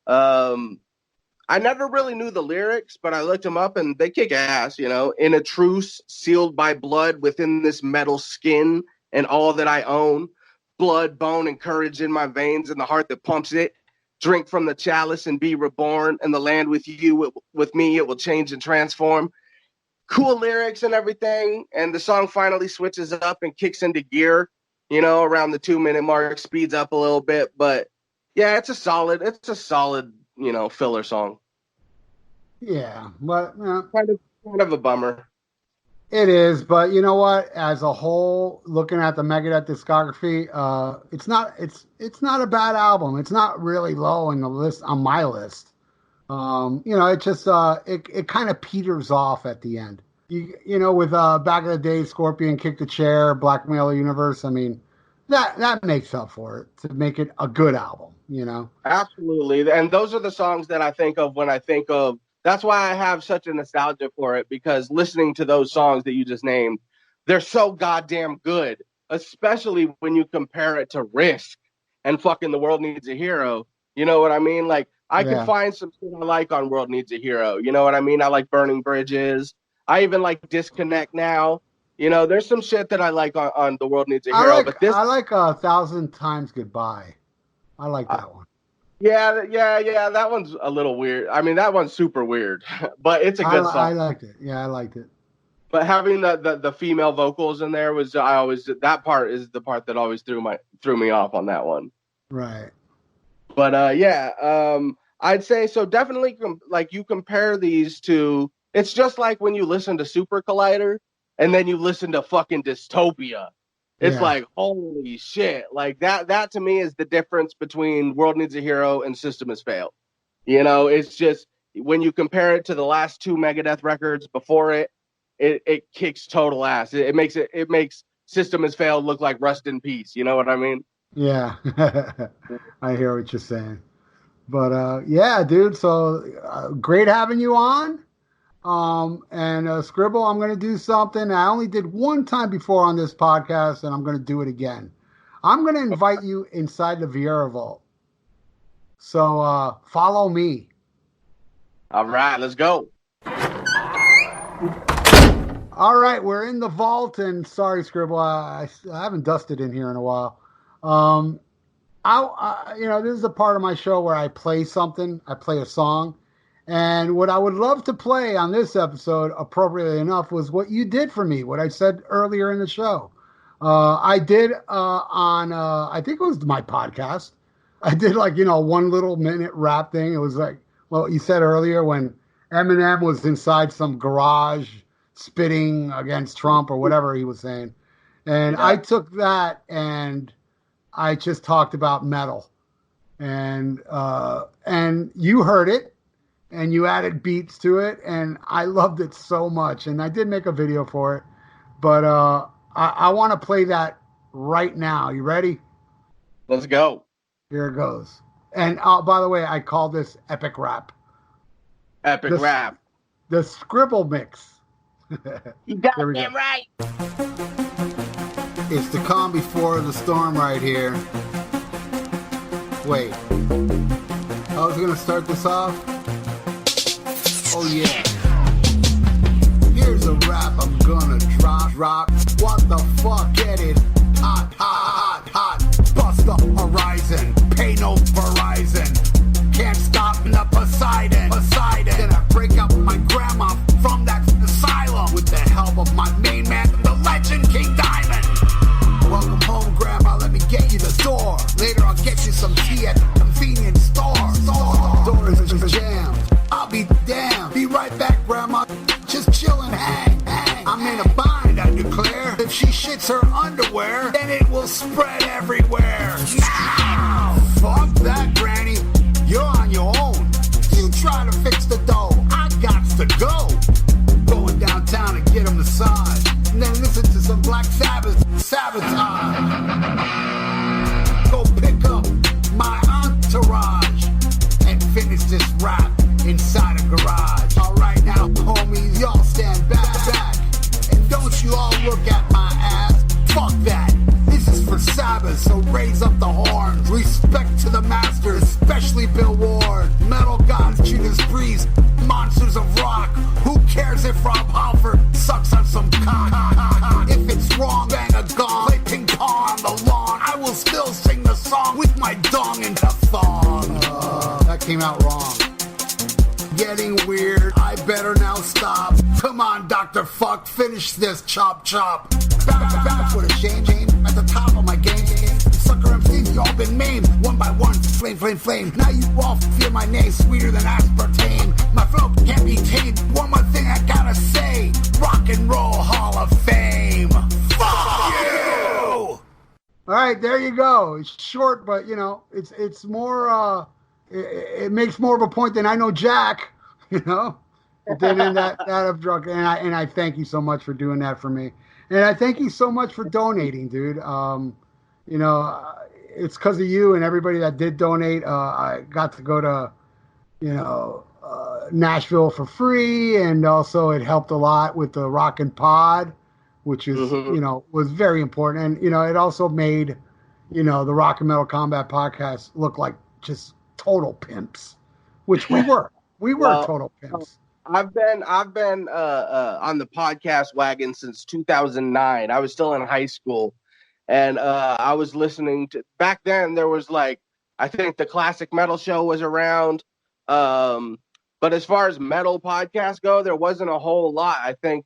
I never really knew the lyrics, but I looked them up and they kick ass, you know. In a truce sealed by blood within this metal skin and all that I own, blood, bone, and courage in my veins and the heart that pumps it. Drink from the chalice and be reborn, and the land with you, with me, it will change and transform. Cool lyrics and everything, and the song finally switches up and kicks into gear, you know, around the 2-minute mark, speeds up a little bit, but yeah, it's a solid, you know, filler song. Yeah, but Kind of a bummer. it is. But you know what? As a whole, looking at the Megadeth discography, it's not a bad album. It's not really low in the list on my list. You know, it just it kind of peters off at the end. You know, with Back in the Day, Scorpion, Kick the Chair, Blackmail Universe. I mean, that makes up for it to make it a good album. You know, Absolutely, and those are the songs that I think of when I think of. That's why I have such a nostalgia for it, because listening to those songs that you just named, they're so goddamn good, especially when you compare it to Risk and fucking The World Needs a Hero. You know what I mean? Like, I can find some shit I like on World Needs a Hero. You know what I mean? I like Burning Bridges. I even like Disconnect now. You know, there's some shit that I like on The World Needs a Hero. I like 1,000 Times Goodbye. I like that one. Yeah. That one's a little weird. I mean, that one's super weird, but it's a good song. I liked it. Yeah, I liked it. But having the female vocals in there was that part is the part that always threw me off on that one. Right. But I'd say so. Definitely, like, you compare these to. It's just like when you listen to Super Collider and then you listen to fucking Dystopia. It's like, holy shit. Like, that to me is the difference between World Needs a Hero and Sytsem Has Failed. You know, it's just when you compare it to the last two Megadeth records before it, it kicks total ass. It makes Sytsem Has Failed look like Rust in Peace. You know what I mean? Yeah. I hear what you're saying. But yeah, dude, so great having you on. And Scribble, I'm going to do something I only did one time before on this podcast, and I'm going to do it again. I'm going to invite you inside the Vieira Vault. So follow me. All right, let's go. All right, we're in the vault, and sorry, Scribble, I haven't dusted in here in a while. You know, this is a part of my show where I play something. I play a song. And what I would love to play on this episode, appropriately enough, was what you did for me, what I said earlier in the show. I did on, I think it was my podcast. I did, like, you know, 1 little minute rap thing. It was like, well, you said earlier when Eminem was inside some garage spitting against Trump or whatever he was saying. And I took that and I just talked about metal. And you heard it. And you added beats to it, and I loved it so much. And I did make a video for it, but I want to play that right now. You ready? Let's go. Here it goes. And by the way, I call this epic rap. Epic rap. The Scribble mix. You goddamn right. It's the calm before the storm right here. Wait. I was going to start this off. Oh yeah. Here's a rap I'm gonna drop. What the fuck? Get it? Hot. Bust the horizon. Pay no Verizon. Can't stop in the Poseidon. Then I break up my grandma from that asylum with the help of my main man, the legend King Diamond. Welcome home, grandma. Let me get you the door. Later I'll get you some tea at the convenience store. Doors are jammed. I'll be damned. Be right back, grandma. Just chill and hang. I'm in a bind, I declare. If she shits her underwear, then it will spread everywhere. Now! Fuck that, granny. You're on your own. You try to fix the dough. I got to go. Going downtown and get a massage. song with my dong in the thong. That came out wrong. Getting weird, I better now stop. Come on, Dr. Fuck, finish this, chop chop. Back with a shame, at the top of my game. Sucker MCs, you all been maimed, one by one, flame, flame, flame. Now you all fear my name, sweeter than aspartame. My flow can't be tamed, one more thing I gotta say. Rock and Roll Hall of Fame. Fuck you! Alright, there you go. It's short, but, you know, it's more, it makes more of a point than I know Jack, you know, than in that of drug. And I thank you so much for doing that for me. And I thank you so much for donating, dude. You know, it's because of you and everybody that did donate. I got to go to, you know, Nashville for free. And also it helped a lot with the Rockin' Pod, which is, you know, was very important. And, you know, it also made, you know, the Rock and Metal Combat podcast look like just total pimps, which we were. We were total pimps. I've been on the podcast wagon since 2009. I was still in high school, and I was listening to. Back then, there was like, I think the Classic Metal Show was around, but as far as metal podcasts go, there wasn't a whole lot. I think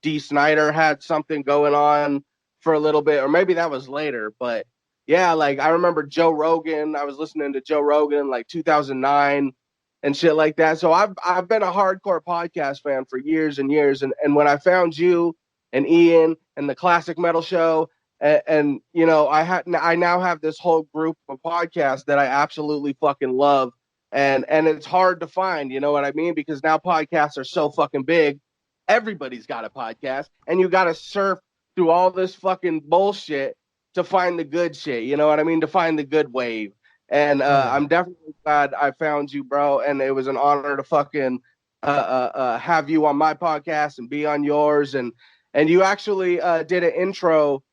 D. Snyder had something going on for a little bit, or maybe that was later, but. Yeah, like I remember Joe Rogan. I was listening to Joe Rogan like 2009 and shit like that. So I've been a hardcore podcast fan for years and years. And when I found you and Ian and the Classic Metal Show, and you know, I now have this whole group of podcasts that I absolutely fucking love. And it's hard to find, you know what I mean? Because now podcasts are so fucking big. Everybody's got a podcast, and you got to surf through all this fucking bullshit to find the good shit, you know what I mean? To find the good wave. And I'm definitely glad I found you, bro. And it was an honor to fucking have you on my podcast and be on yours. And you actually did an intro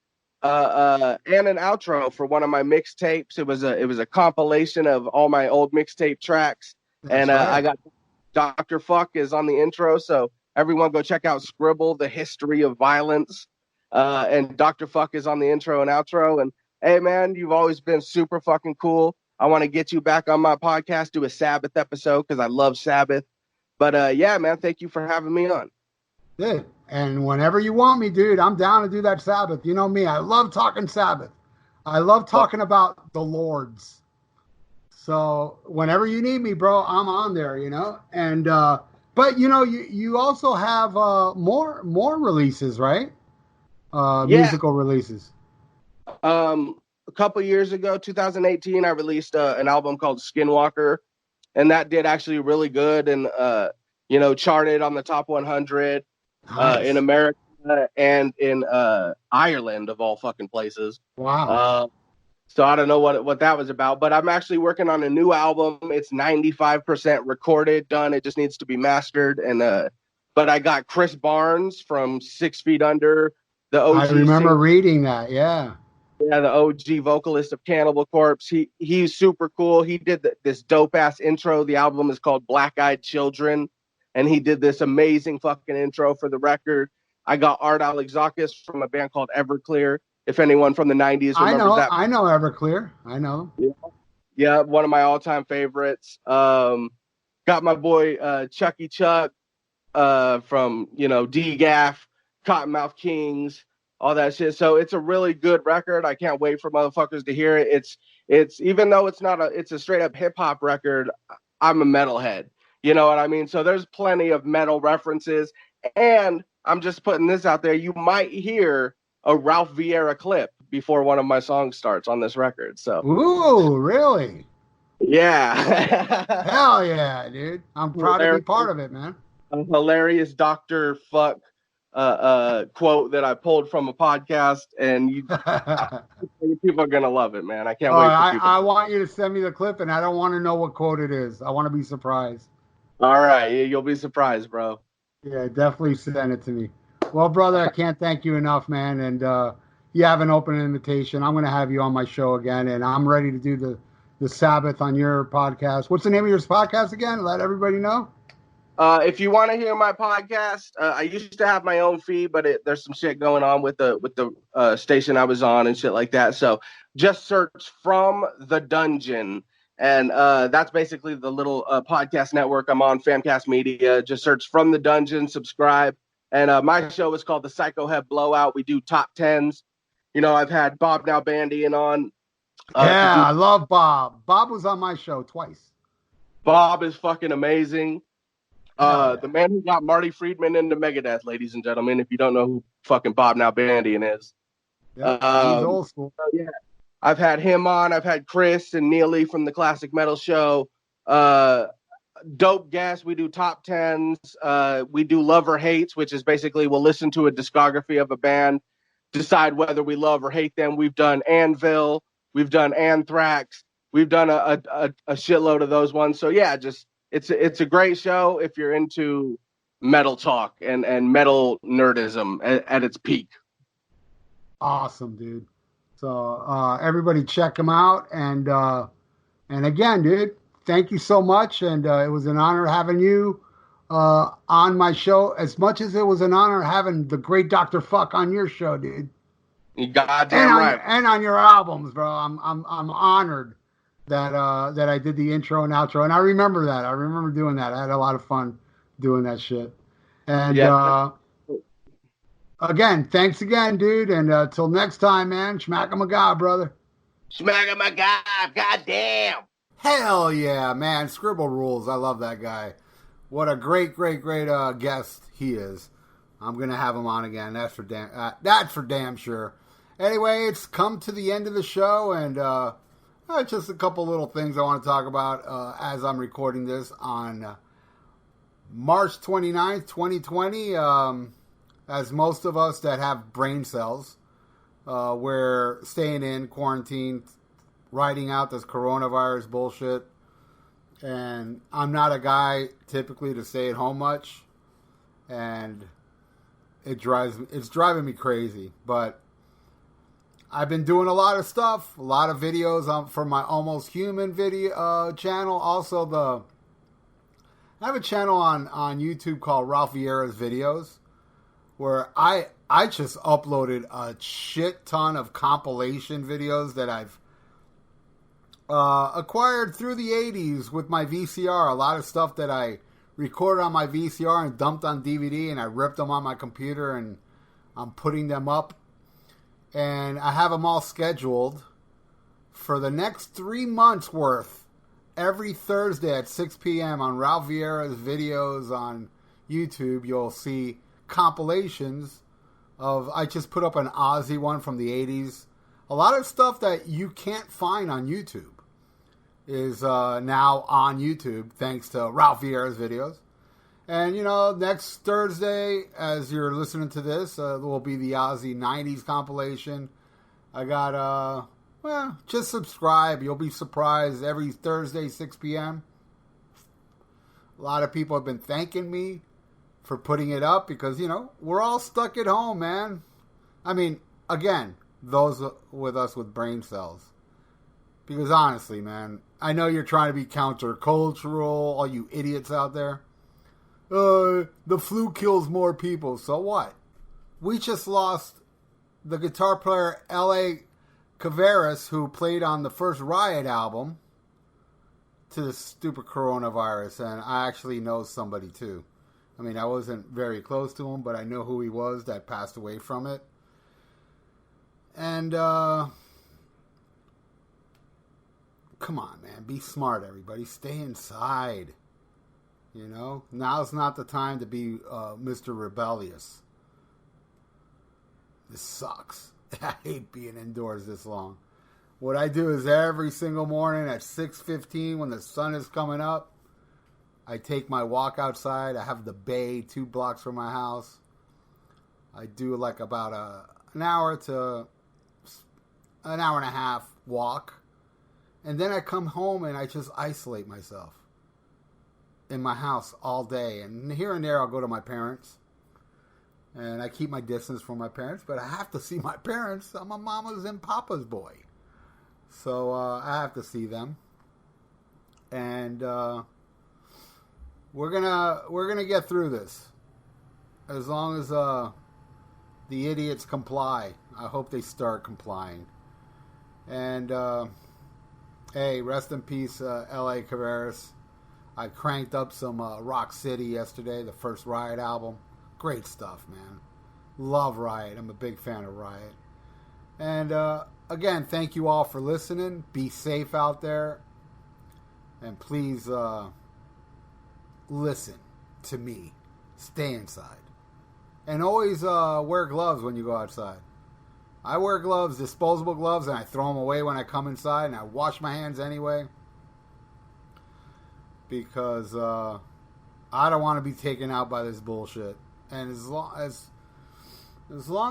and an outro for one of my mixtapes. It was a compilation of all my old mixtape tracks. That's right. I got Dr. Fuck is on the intro. So everyone go check out Scribble, The History of Violence. And Dr. Fuck is on the intro and outro. And hey, man, you've always been super fucking cool. I want to get you back on my podcast, do a Sabbath episode because I love Sabbath. But yeah, man, thank you for having me on. Dude, and whenever you want me, dude, I'm down to do that Sabbath. You know me, I love talking Sabbath. I love talking about the Lords. So whenever you need me, bro, I'm on there, you know. And but you know, you also have more releases, right? Musical releases. A couple years ago, 2018, I released an album called Skinwalker, and that did actually really good, and you know, charted on the top 100 in America and in Ireland, of all fucking places. Wow. So I don't know what that was about, but I'm actually working on a new album. It's 95% recorded, done. It just needs to be mastered, and but I got Chris Barnes from 6 Feet Under. The OG I remember reading that, yeah. Yeah, the OG vocalist of Cannibal Corpse. He's super cool. He did this dope ass intro. The album is called Black Eyed Children, and he did this amazing fucking intro for the record. I got Art Alexakis from a band called Everclear. If anyone from the 90s remembers that. I know Everclear. I know. Yeah, one of my all-time favorites. Got my boy Chucky Chuck from, you know, D-Gaff, Cottonmouth Kings, all that shit. So it's a really good record. I can't wait for motherfuckers to hear it. It's even though it's a straight up hip hop record, I'm a metalhead. You know what I mean? So there's plenty of metal references, and I'm just putting this out there. You might hear a Ralph Vieira clip before one of my songs starts on this record. So ooh, really? Yeah. Hell yeah, dude. I'm proud to be part of it, man. A hilarious Dr. Fuck quote that I pulled from a podcast, and people are gonna love it, man. I can't wait for people. I want you to send me the clip, and I don't want to know what quote it is. I want to be surprised. All right, you'll be surprised, bro. Yeah, definitely send it to me. Well, brother, I can't thank you enough, man. And you have an open invitation. I'm going to have you on my show again, and I'm ready to do the Sabbath on your podcast. What's the name of your podcast again? Let everybody know. If you want to hear my podcast, I used to have my own feed, but there's some shit going on with the station I was on and shit like that. So just search From the Dungeon. And that's basically the little podcast network I'm on, Famcast Media. Just search From the Dungeon, subscribe. And my show is called the Psycho Head Blowout. We do top tens. You know, I've had Bob Now Bandian on to Yeah, do. I love Bob. Bob was on my show twice. Bob is fucking amazing. Hell yeah. The man who got Marty Friedman into Megadeth, ladies and gentlemen, if you don't know who fucking Bob Now Bandian is. Yep, he's old school. Yeah, I've had him on. I've had Chris and Neely from the Classic Metal Show. Dope guests. We do top tens. We do love or hates, which is basically we'll listen to a discography of a band, decide whether we love or hate them. We've done Anvil. We've done Anthrax. We've done a shitload of those ones. So yeah, just it's a great show if you're into metal talk and metal nerdism at its peak. Awesome, dude. So everybody check him out. And again, dude, thank you so much. And it was an honor having you on my show, as much as it was an honor having the great Dr. Fuck on your show, dude. You goddamn right. And on your albums, bro. I'm honored that I did the intro and outro. And I remember that. I remember doing that. I had a lot of fun doing that shit. And again, thanks again, dude. And till next time, man. Schmack 'em a god, brother. Smack 'em a god, goddamn. Hell yeah, man. Scribble rules. I love that guy. What a great guest he is. I'm going to have him on again. That's for damn sure. Anyway, it's come to the end of the show, and just a couple little things I want to talk about as I'm recording this on March 29th, 2020. As most of us that have brain cells, we're staying in quarantine, riding out this coronavirus bullshit. And I'm not a guy typically to stay at home much, and it's driving me crazy. But I've been doing a lot of stuff, a lot of videos for my Almost Human video channel. Also, I have a channel on YouTube called Ralph Vieira's Videos, where I just uploaded a shit ton of compilation videos that I've acquired through the 80s with my VCR. A lot of stuff that I recorded on my VCR and dumped on DVD, and I ripped them on my computer, and I'm putting them up. And I have them all scheduled for the next 3 months worth. Every Thursday at 6 p.m. on Ralph Vieira's Videos on YouTube, you'll see compilations of, I just put up an Ozzy one from the 80s. A lot of stuff that you can't find on YouTube is now on YouTube, thanks to Ralph Vieira's Videos. And, next Thursday, as you're listening to this, will be the Ozzy 90s compilation. I got, just subscribe. You'll be surprised every Thursday, 6 p.m. A lot of people have been thanking me for putting it up because, we're all stuck at home, man. I mean, again, those with us with brain cells. Because honestly, man, I know you're trying to be countercultural, all you idiots out there. The flu kills more people, so what? We just lost the guitar player L.A. Caveras, who played on the first Riot album, to the stupid coronavirus, and I actually know somebody too. I mean, I wasn't very close to him, but I know who he was that passed away from it. And, come on, man. Be smart, everybody. Stay inside. Now's not the time to be Mr. Rebellious. This sucks. I hate being indoors this long. What I do is every single morning at 6:15 when the sun is coming up, I take my walk outside. I have the bay 2 blocks from my house. I do like about an hour to an hour and a half walk. And then I come home and I just isolate myself in my house all day. And here and there I'll go to my parents. And I keep my distance from my parents. But I have to see my parents. I'm a mama's and papa's boy. So I have to see them. And we're gonna get through this. As long as the idiots comply. I hope they start complying. And hey, rest in peace, L.A. Caveras. I cranked up some Rock City yesterday, the first Riot album. Great stuff, man. Love Riot. I'm a big fan of Riot. And again, thank you all for listening. Be safe out there. And please listen to me. Stay inside. And always wear gloves when you go outside. I wear gloves, disposable gloves, and I throw them away when I come inside, and I wash my hands anyway. Because I don't want to be taken out by this bullshit. And as long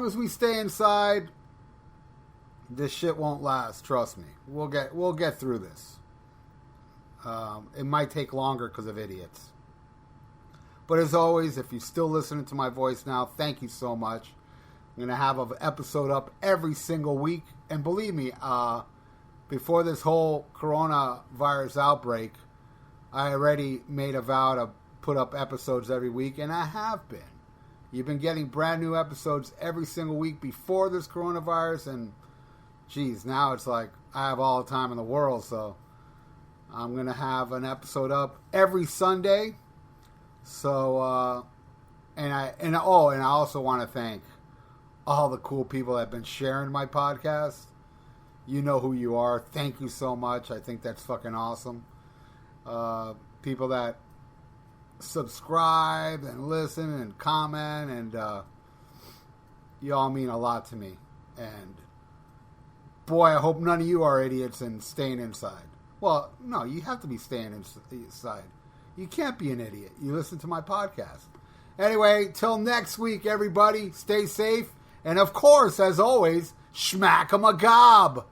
as we stay inside, this shit won't last. Trust me. We'll get through this. It might take longer because of idiots. But as always, if you're still listening to my voice now, thank you so much. I'm going to have an episode up every single week. And believe me, before this whole coronavirus outbreak, I already made a vow to put up episodes every week, and I have been. You've been getting brand new episodes every single week before this coronavirus, and geez, now it's like I have all the time in the world, so I'm going to have an episode up every Sunday. So, and I also want to thank all the cool people that have been sharing my podcast. You know who you are. Thank you so much. I think that's fucking awesome. People that subscribe and listen and comment, and you all mean a lot to me. And boy, I hope none of you are idiots and staying inside. Well, no, you have to be staying inside. You can't be an idiot. You listen to my podcast. Anyway, till next week, everybody, stay safe. And of course, as always, schmack 'em a gob.